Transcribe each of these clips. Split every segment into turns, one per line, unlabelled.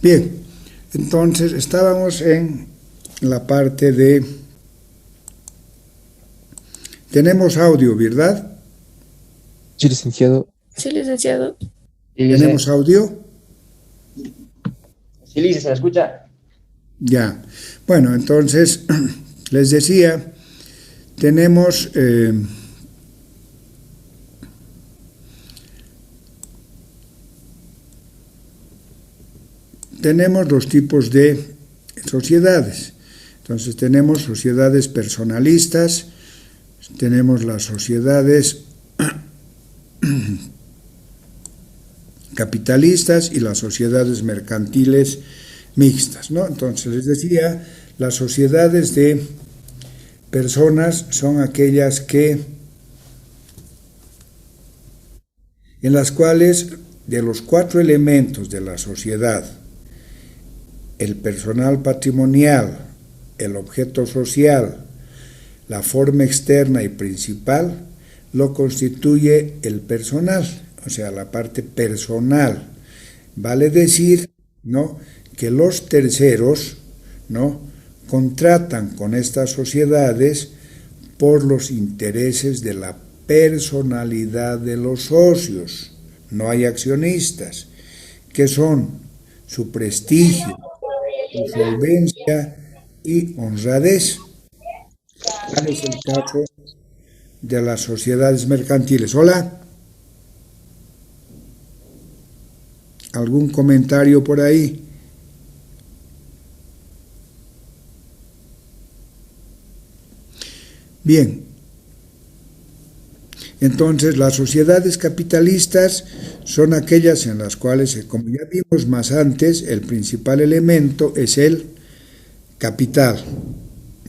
Bien, entonces estábamos en la parte de... Tenemos audio, ¿verdad?
Sí, licenciado.
Sí, licenciado.
¿Tenemos audio?
Sí, Lice, ¿se la escucha?
Ya. Bueno, entonces, les decía, tenemos... tenemos dos tipos de sociedades. Entonces tenemos sociedades personalistas, tenemos las sociedades capitalistas y las sociedades mercantiles mixtas, ¿no? Entonces les decía, las sociedades de personas son aquellas en las cuales de los 4 elementos de la sociedad, el personal patrimonial, el objeto social, la forma externa y principal, lo constituye el personal, o sea, la parte personal. Vale decir, ¿no?, que los terceros, ¿no?, contratan con estas sociedades por los intereses de la personalidad de los socios. No hay accionistas, que son su prestigio, su solvencia y honradez. ¿Cuál es el caso de las sociedades mercantiles? Hola. ¿Algún comentario por ahí? Bien. Entonces, las sociedades capitalistas son aquellas en las cuales, como ya vimos más antes, el principal elemento es el capital,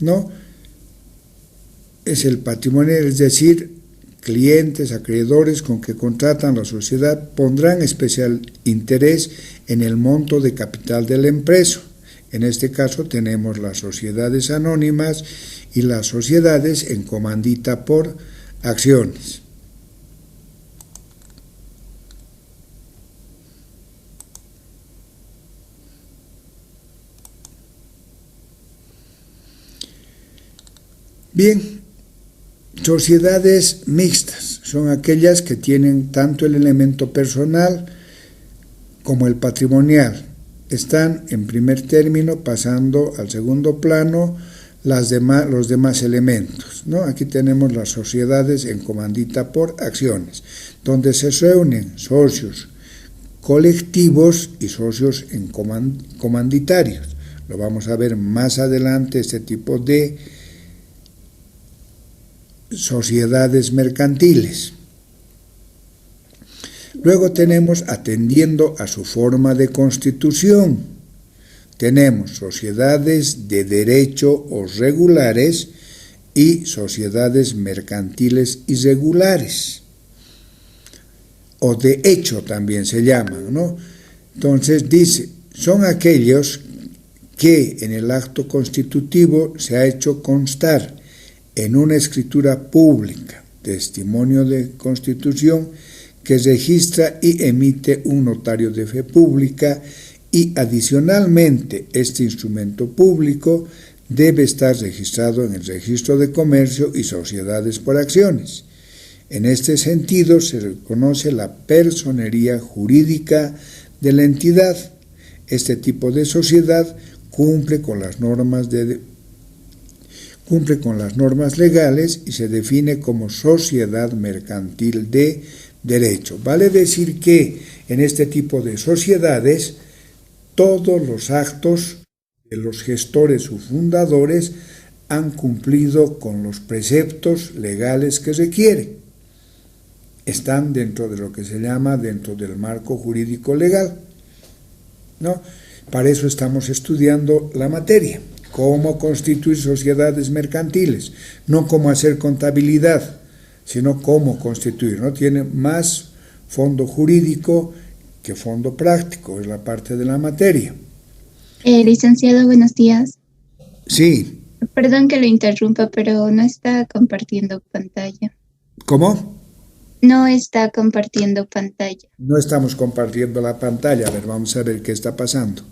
¿no? Es el patrimonio, es decir, clientes, acreedores con que contratan la sociedad pondrán especial interés en el monto de capital de la empresa. En este caso tenemos las sociedades anónimas y las sociedades en comandita por acciones. Bien, sociedades mixtas son aquellas que tienen tanto el elemento personal como el patrimonial. Están en primer término pasando al segundo plano los demás elementos, ¿no? Aquí tenemos las sociedades en comandita por acciones, donde se reúnen socios colectivos y socios en comanditarios. Lo vamos a ver más adelante, este tipo de sociedades mercantiles. Luego tenemos, atendiendo a su forma de constitución, tenemos sociedades de derecho o regulares y sociedades mercantiles irregulares, o de hecho también se llaman, ¿no? Entonces dice, son aquellos que en el acto constitutivo se ha hecho constar en una escritura pública, testimonio de constitución, que registra y emite un notario de fe pública, y adicionalmente este instrumento público debe estar registrado en el registro de comercio y sociedades por acciones. En este sentido, se reconoce la personería jurídica de la entidad. Este tipo de sociedad cumple con las normas legales y se define como sociedad mercantil de derecho. Vale decir que en este tipo de sociedades todos los actos de los gestores o fundadores han cumplido con los preceptos legales que requieren. Están dentro de lo que se llama dentro del marco jurídico legal, ¿no? Para eso estamos estudiando la materia, cómo constituir sociedades mercantiles, no cómo hacer contabilidad, sino cómo constituir, ¿no? Tiene más fondo jurídico que fondo práctico, es la parte de la materia.
Licenciado, buenos días.
Sí.
Perdón que lo interrumpa, pero no está compartiendo pantalla.
¿Cómo?
No está compartiendo pantalla.
No estamos compartiendo la pantalla. A ver, vamos a ver qué está pasando.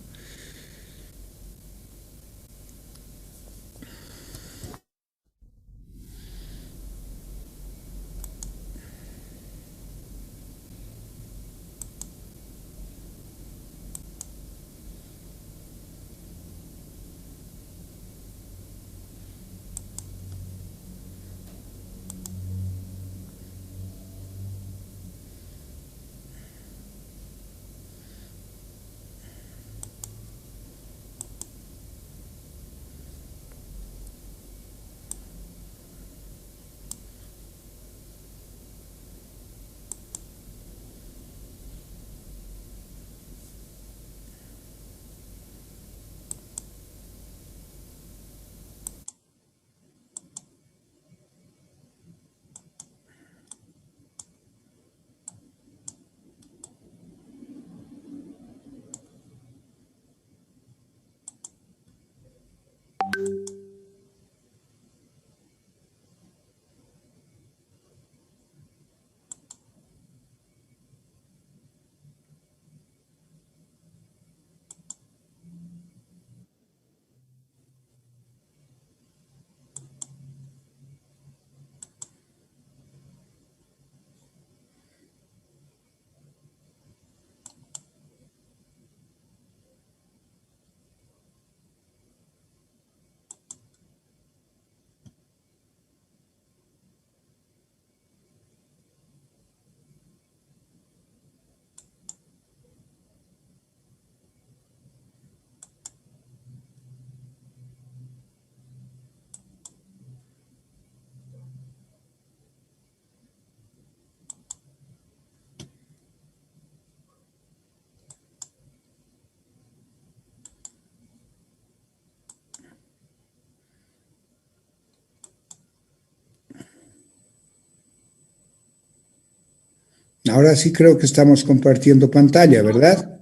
Ahora sí creo que estamos compartiendo pantalla, ¿verdad?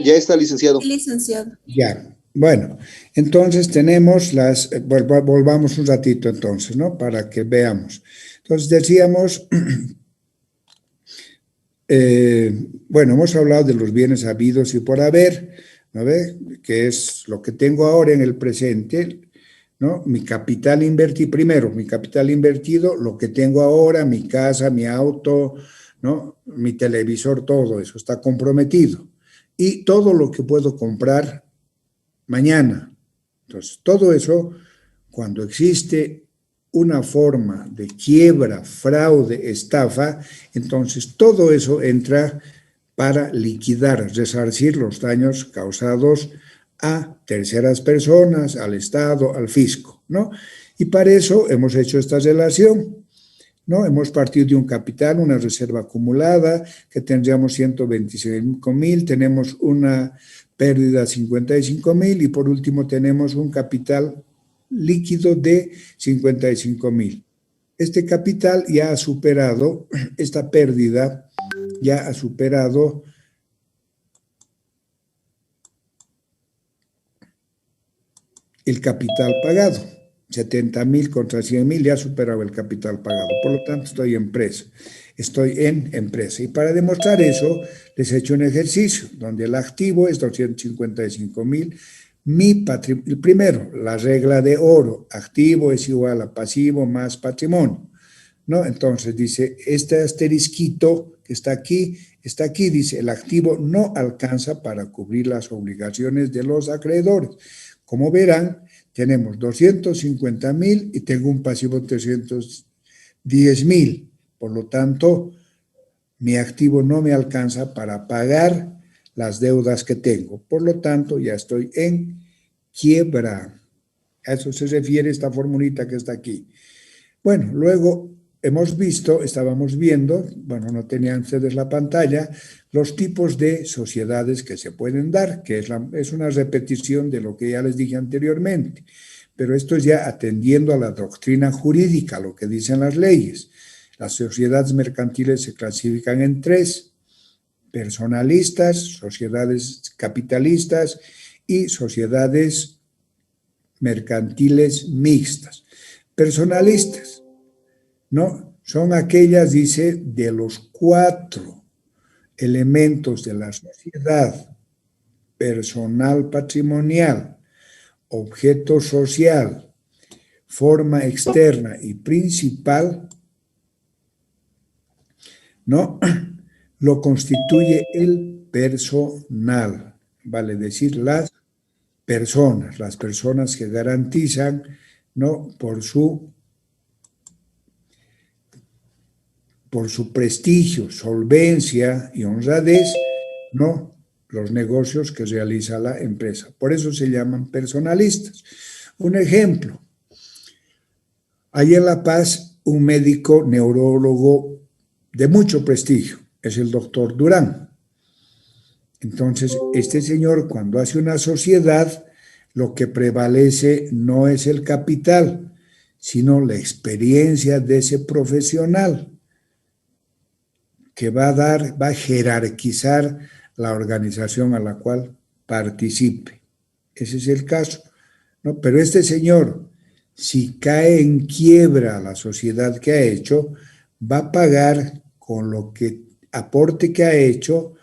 Ya está, licenciado.
Sí, licenciado.
Ya. Bueno, entonces tenemos volvamos un ratito entonces, ¿no? Para que veamos. Entonces decíamos, bueno, hemos hablado de los bienes habidos y por haber, ¿no ve? Que es lo que tengo ahora en el presente, ¿no? Mi capital invertido, primero, mi capital invertido, lo que tengo ahora, mi casa, mi auto, ¿no? Mi televisor, todo eso está comprometido. Y todo lo que puedo comprar mañana. Entonces, todo eso, cuando existe una forma de quiebra, fraude, estafa, entonces todo eso entra para liquidar, resarcir los daños causados a terceras personas, al Estado, al fisco, ¿no? Y para eso hemos hecho esta relación, ¿no? Hemos partido de un capital, una reserva acumulada, que tendríamos 125,000, tenemos una pérdida de 55,000 y por último tenemos un capital líquido de 55,000. Este capital ya ha superado, esta pérdida ya ha superado el capital pagado. 70,000 contra 100,000 ya ha superado el capital pagado. Por lo tanto, estoy en empresa. Y para demostrar eso, les he hecho un ejercicio donde el activo es 255,000. Primero, la regla de oro, activo es igual a pasivo más patrimonio, ¿no? Entonces dice, este asterisquito que está aquí, dice, el activo no alcanza para cubrir las obligaciones de los acreedores. Como verán, tenemos 250,000 y tengo un pasivo de 310,000. Por lo tanto, mi activo no me alcanza para pagar las deudas que tengo. Por lo tanto, ya estoy en quiebra. A eso se refiere esta formulita que está aquí. Bueno, luego estábamos viendo, bueno, no tenían ustedes la pantalla, los tipos de sociedades que se pueden dar, que es una repetición de lo que ya les dije anteriormente, pero esto es ya atendiendo a la doctrina jurídica, lo que dicen las leyes. Las sociedades mercantiles se clasifican en tres: personalistas, sociedades capitalistas y sociedades mercantiles mixtas. Personalistas, ¿no? Son aquellas, dice, de los 4 elementos de la sociedad: personal patrimonial, objeto social, forma externa y principal, ¿no? Lo constituye el personal, vale decir, las personas que garantizan, ¿no? por su prestigio, solvencia y honradez, ¿no? los negocios que realiza la empresa. Por eso se llaman personalistas. Un ejemplo, hay en La Paz un médico neurólogo de mucho prestigio, es el doctor Durán. Entonces, este señor, cuando hace una sociedad, lo que prevalece no es el capital, sino la experiencia de ese profesional, que va a jerarquizar la organización a la cual participe. Ese es el caso, ¿no? Pero este señor, si cae en quiebra la sociedad que ha hecho, va a pagar con lo que aporte que ha hecho,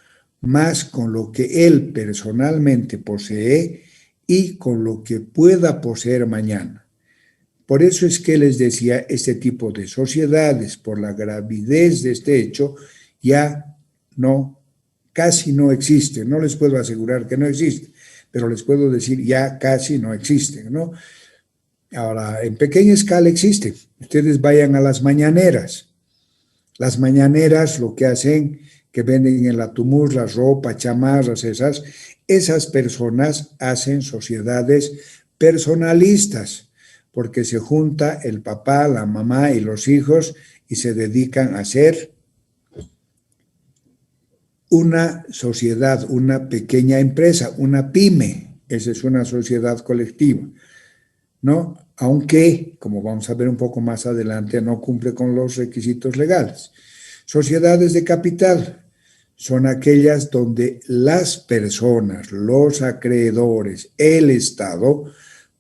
más con lo que él personalmente posee y con lo que pueda poseer mañana. Por eso es que les decía, este tipo de sociedades, por la gravidez de este hecho, ya casi no existen. No les puedo asegurar que no existen, pero les puedo decir ya casi no existen, ¿no? Ahora, en pequeña escala existen. Ustedes vayan a las mañaneras. Las mañaneras lo que hacen, que venden en la Tumus, la ropa, chamarras, esas personas hacen sociedades personalistas, porque se junta el papá, la mamá y los hijos y se dedican a hacer una sociedad, una pequeña empresa, una pyme. Esa es una sociedad colectiva, ¿no? Aunque, como vamos a ver un poco más adelante, no cumple con los requisitos legales. Sociedades de capital son aquellas donde las personas, los acreedores, el Estado,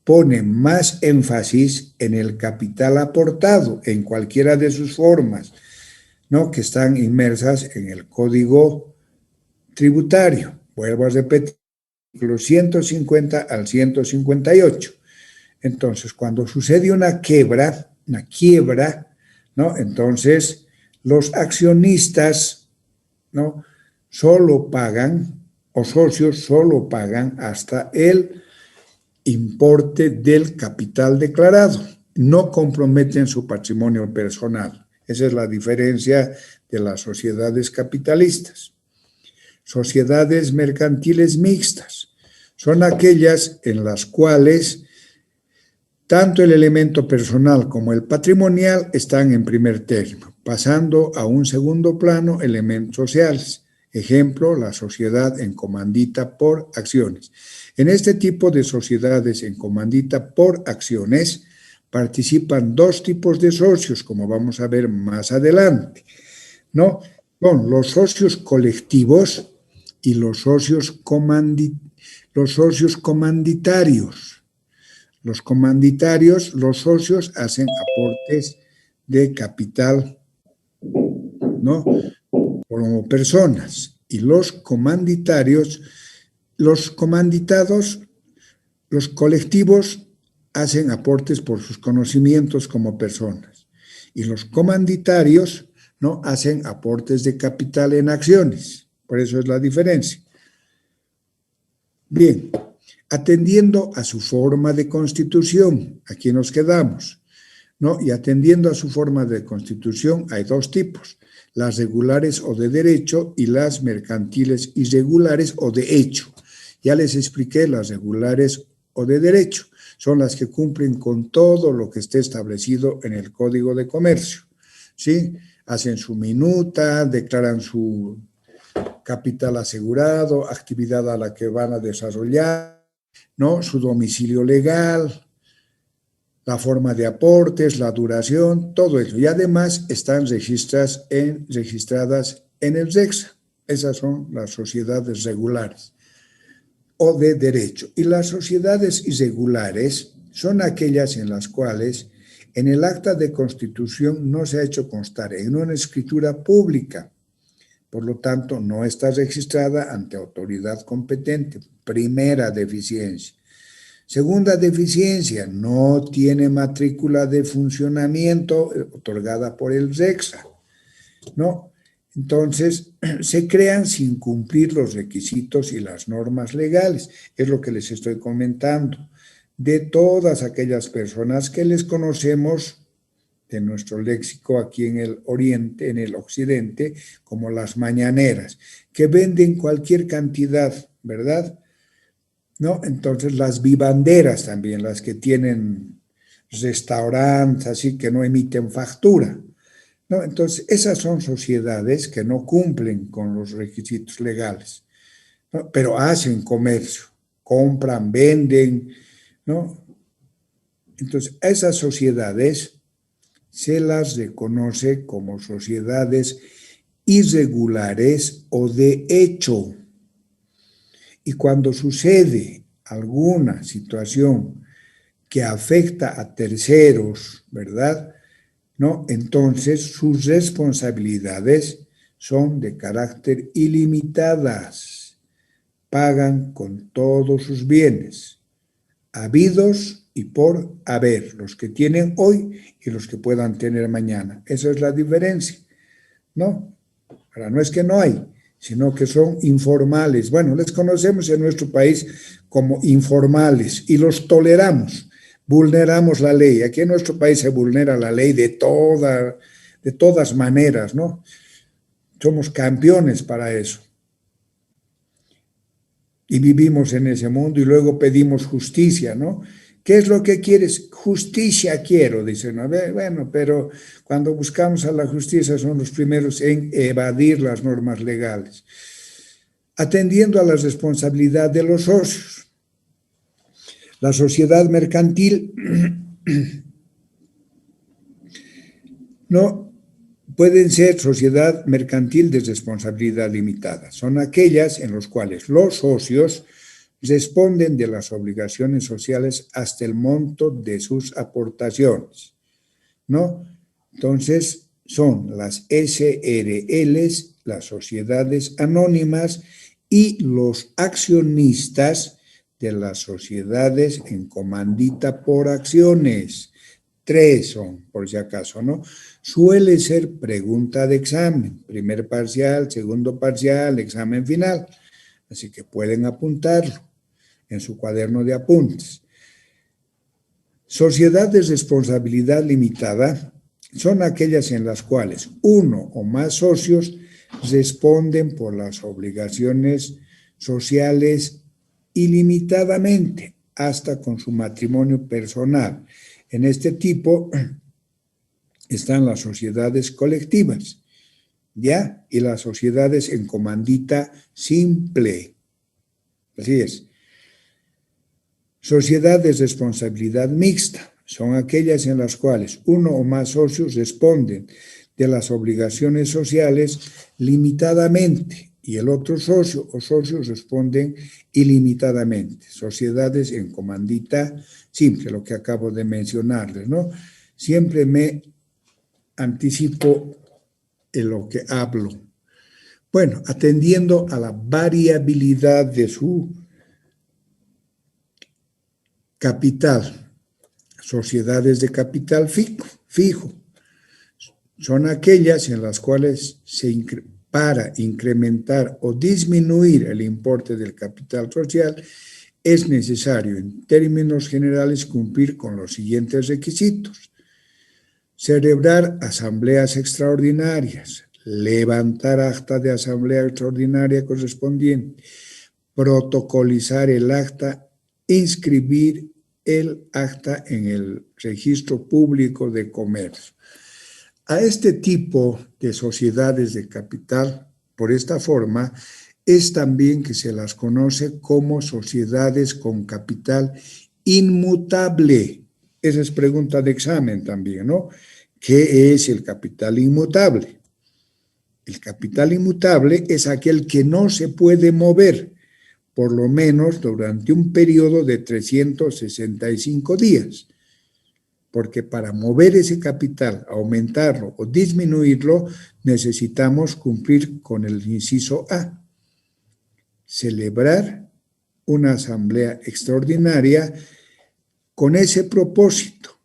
ponen más énfasis en el capital aportado, en cualquiera de sus formas, ¿no? Que están inmersas en el Código Tributario. Vuelvo a repetir, los 150 al 158. Entonces, cuando sucede una quiebra, ¿no? Entonces, los accionistas, ¿no? solo pagan, o socios solo pagan hasta el importe del capital declarado, no comprometen su patrimonio personal. Esa es la diferencia de las sociedades capitalistas. Sociedades mercantiles mixtas son aquellas en las cuales tanto el elemento personal como el patrimonial están en primer término, pasando a un segundo plano elementos sociales. Ejemplo, la sociedad en comandita por acciones. En este tipo de sociedades en comandita por acciones participan 2 tipos de socios, como vamos a ver más adelante, ¿no? Son los socios colectivos y los socios comanditarios. Los comanditarios, los socios, hacen aportes de capital, ¿no? Como personas. Y los comanditarios, los comanditados, los colectivos, hacen aportes por sus conocimientos como personas. y los comanditarios, ¿no?, hacen aportes de capital en acciones. Por eso es la diferencia. Bien, atendiendo a su forma de constitución, aquí nos quedamos, ¿no? Y atendiendo a su forma de constitución hay dos tipos, las regulares o de derecho y las mercantiles irregulares o de hecho. Ya les expliqué, las regulares o de derecho son las que cumplen con todo lo que esté establecido en el Código de Comercio, ¿sí? Hacen su minuta, declaran su capital asegurado, actividad a la que van a desarrollar, ¿no?, su domicilio legal, la forma de aportes, la duración, todo eso. Y además están registradas en el REXA. Esas son las sociedades regulares o de derecho. Y las sociedades irregulares son aquellas en las cuales en el acta de constitución no se ha hecho constar en una escritura pública. Por lo tanto, no está registrada ante autoridad competente. Primera deficiencia. Segunda deficiencia, no tiene matrícula de funcionamiento otorgada por el REXA, ¿no? Entonces, se crean sin cumplir los requisitos y las normas legales. Es lo que les estoy comentando. De todas aquellas personas que les conocemos de nuestro léxico aquí en el oriente, en el occidente, como las mañaneras, que venden cualquier cantidad, ¿verdad?, ¿no? Entonces las vivanderas también, las que tienen restaurantes, así que no emiten factura, ¿no? Entonces esas son sociedades que no cumplen con los requisitos legales, ¿no?, pero hacen comercio, compran, venden, ¿no? Entonces a esas sociedades se las reconoce como sociedades irregulares o de hecho. Y cuando sucede alguna situación que afecta a terceros, ¿verdad?, ¿no?, entonces sus responsabilidades son de carácter ilimitadas. Pagan con todos sus bienes, habidos y por haber, los que tienen hoy y los que puedan tener mañana. Esa es la diferencia, ¿no? Ahora, no es que no hay, sino que son informales. Bueno, les conocemos en nuestro país como informales y los toleramos, vulneramos la ley. Aquí en nuestro país se vulnera la ley de todas maneras, ¿no? Somos campeones para eso. Y vivimos en ese mundo y luego pedimos justicia, ¿no? ¿Qué es lo que quieres? Justicia quiero, dicen. A ver, bueno, pero cuando buscamos a la justicia son los primeros en evadir las normas legales. Atendiendo a la responsabilidad de los socios. La sociedad mercantil no pueden ser sociedad mercantil de responsabilidad limitada. Son aquellas en las cuales los socios responden de las obligaciones sociales hasta el monto de sus aportaciones, ¿no? Entonces, son las SRLs, las sociedades anónimas y los accionistas de las sociedades en comandita por acciones. 3 son, por si acaso, ¿no? Suele ser pregunta de examen, primer parcial, segundo parcial, examen final. Así que pueden apuntarlo en su cuaderno de apuntes. Sociedad de responsabilidad limitada son aquellas en las cuales uno o más socios responden por las obligaciones sociales ilimitadamente, hasta con su matrimonio personal. En este tipo están las sociedades colectivas, ¿ya? Y las sociedades en comandita simple. Así es. Sociedad de responsabilidad mixta son aquellas en las cuales uno o más socios responden de las obligaciones sociales limitadamente y el otro socio o socios responden ilimitadamente. Sociedades en comandita simple, lo que acabo de mencionarles, ¿no? Siempre me anticipo en lo que hablo. Bueno, atendiendo a la variabilidad de su capital, sociedades de capital fijo, son aquellas en las cuales para incrementar o disminuir el importe del capital social es necesario, en términos generales, cumplir con los siguientes requisitos: celebrar asambleas extraordinarias, levantar acta de asamblea extraordinaria correspondiente, protocolizar el acta, inscribir el acta en el registro público de comercio. A este tipo de sociedades de capital, por esta forma, es también que se las conoce como sociedades con capital inmutable. Esa es pregunta de examen también, ¿no? ¿Qué es el capital inmutable? El capital inmutable es aquel que no se puede mover, por lo menos durante un periodo de 365 días. Porque para mover ese capital, aumentarlo o disminuirlo, necesitamos cumplir con el inciso A: celebrar una asamblea extraordinaria con ese propósito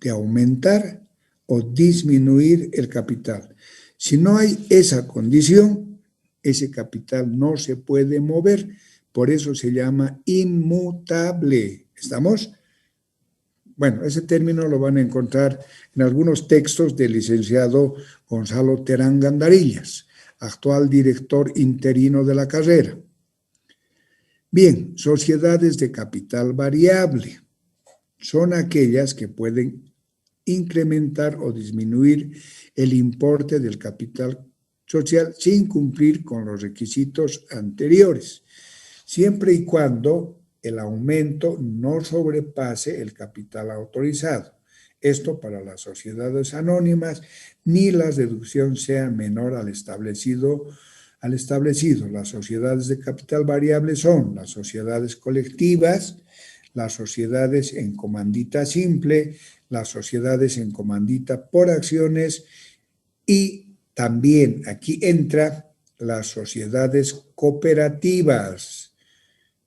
de aumentar o disminuir el capital. Si no hay esa condición, ese capital no se puede mover, por eso se llama inmutable. ¿Estamos? Bueno, ese término lo van a encontrar en algunos textos del licenciado Gonzalo Terán Gandarillas, actual director interino de la carrera. Bien, sociedades de capital variable son aquellas que pueden incrementar o disminuir el importe del capital social sin cumplir con los requisitos anteriores, siempre y cuando el aumento no sobrepase el capital autorizado. Esto para las sociedades anónimas, ni la deducción sea menor al establecido. Las sociedades de capital variable son las sociedades colectivas, las sociedades en comandita simple, las sociedades en comandita por acciones y también aquí entra las sociedades cooperativas,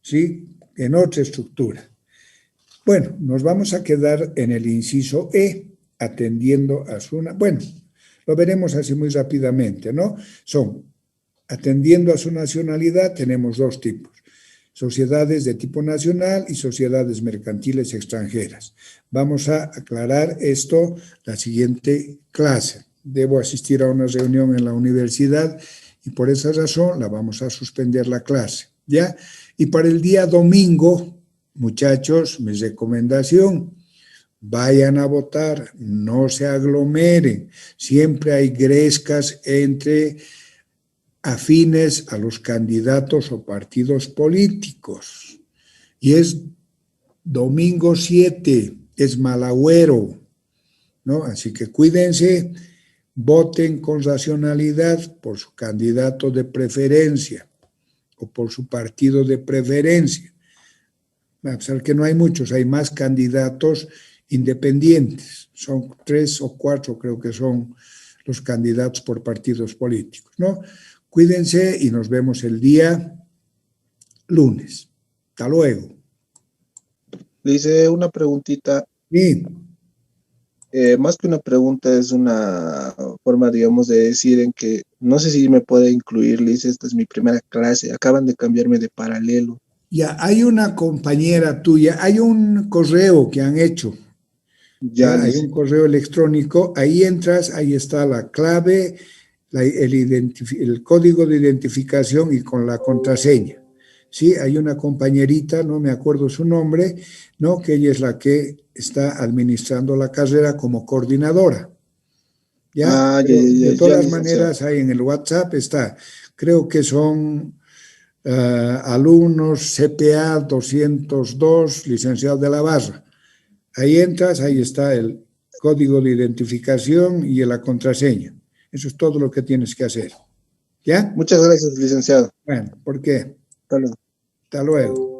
¿sí?, en otra estructura. Bueno, nos vamos a quedar en el inciso E, atendiendo a su... Bueno, lo veremos así muy rápidamente, ¿no? Atendiendo a su nacionalidad, tenemos dos tipos: sociedades de tipo nacional y sociedades mercantiles extranjeras. Vamos a aclarar esto la siguiente clase. Debo asistir a una reunión en la universidad y por esa razón la vamos a suspender la clase, ¿ya? Y para el día domingo, muchachos, mi recomendación: vayan a votar, no se aglomeren. Siempre hay grescas entre afines a los candidatos o partidos políticos. Y es domingo 7, es mal agüero, ¿no? Así que cuídense, voten con racionalidad por su candidato de preferencia o por su partido de preferencia. A pesar que no hay muchos, hay más candidatos independientes. Son 3 o 4, creo que son los candidatos por partidos políticos, ¿no? Cuídense y nos vemos el día lunes. Hasta luego.
Dice una preguntita.
Sí.
Más que una pregunta, es una forma, digamos, de decir en que no sé si me puede incluir. Le dice, esta es mi primera clase, acaban de cambiarme de paralelo.
Ya, hay una compañera tuya, hay un correo que han hecho. Ya hay un correo electrónico, ahí entras, ahí está la clave, el código de identificación y con la contraseña. Sí, hay una compañerita, no me acuerdo su nombre, ¿no?, que ella es la que está administrando la carrera como coordinadora. ¿Ya? De todas maneras, ahí en el WhatsApp está, creo que son alumnos CPA 202, licenciado de la Barra. Ahí entras, ahí está el código de identificación y la contraseña. Eso es todo lo que tienes que hacer. ¿Ya?
Muchas gracias, licenciado.
Bueno, ¿por qué?
Hasta luego.
Hasta luego.